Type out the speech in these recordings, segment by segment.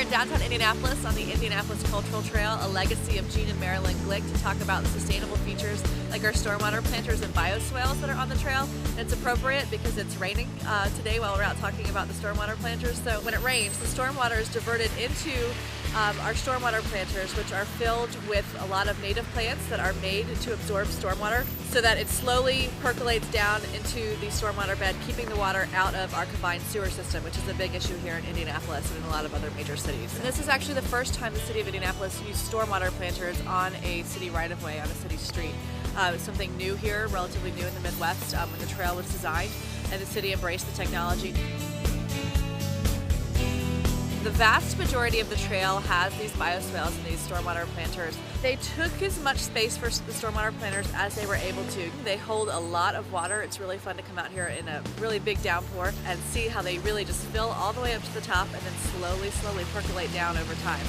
in downtown Indianapolis on the Indianapolis Cultural Trail, a legacy of Gene and Marilyn Glick, to talk about the sustainable features like our stormwater planters and bioswales that are on the trail. And it's appropriate because it's raining today while we're out talking about the stormwater planters. So when it rains, the stormwater is diverted into our stormwater planters, which are filled with a lot of native plants that are made to absorb stormwater so that it slowly percolates down into the stormwater bed, keeping the water out of our combined sewer system, which is a big issue here in Indianapolis and in a lot of other major cities. And this is actually the first time the city of Indianapolis used stormwater planters on a city right-of-way, on a city street. It's something new here, relatively new in the Midwest, when the trail was designed, and the city embraced the technology. The vast majority of the trail has these bioswales and these stormwater planters. They took as much space for the stormwater planters as they were able to. They hold a lot of water. It's really fun to come out here in a really big downpour and see how they really just fill all the way up to the top and then slowly percolate down over time.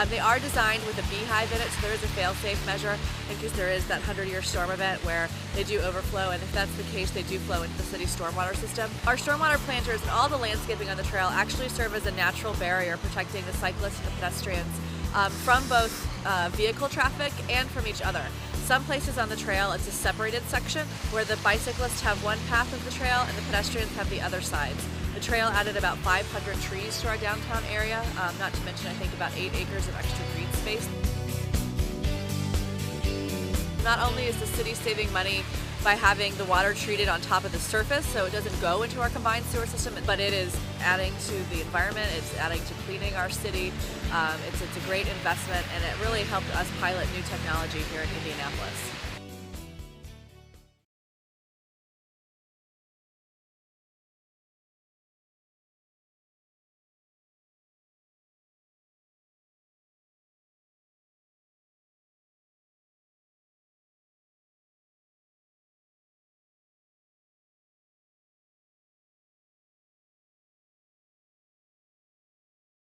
They are designed with a beehive in it, so there is a fail-safe measure in case there is that 100-year storm event where they do overflow, and if that's the case, they do flow into the city's stormwater system. Our stormwater planters and all the landscaping on the trail actually serve as a natural barrier protecting the cyclists and the pedestrians from both vehicle traffic and from each other. Some places on the trail, it's a separated section where the bicyclists have one path of the trail and the pedestrians have the other sides. The trail added about 500 trees to our downtown area, not to mention I think about 8 acres of extra green space. Not only is the city saving money by having the water treated on top of the surface so it doesn't go into our combined sewer system, but it is adding to the environment, it's adding to cleaning our city. It's a great investment, and it really helped us pilot new technology here in Indianapolis.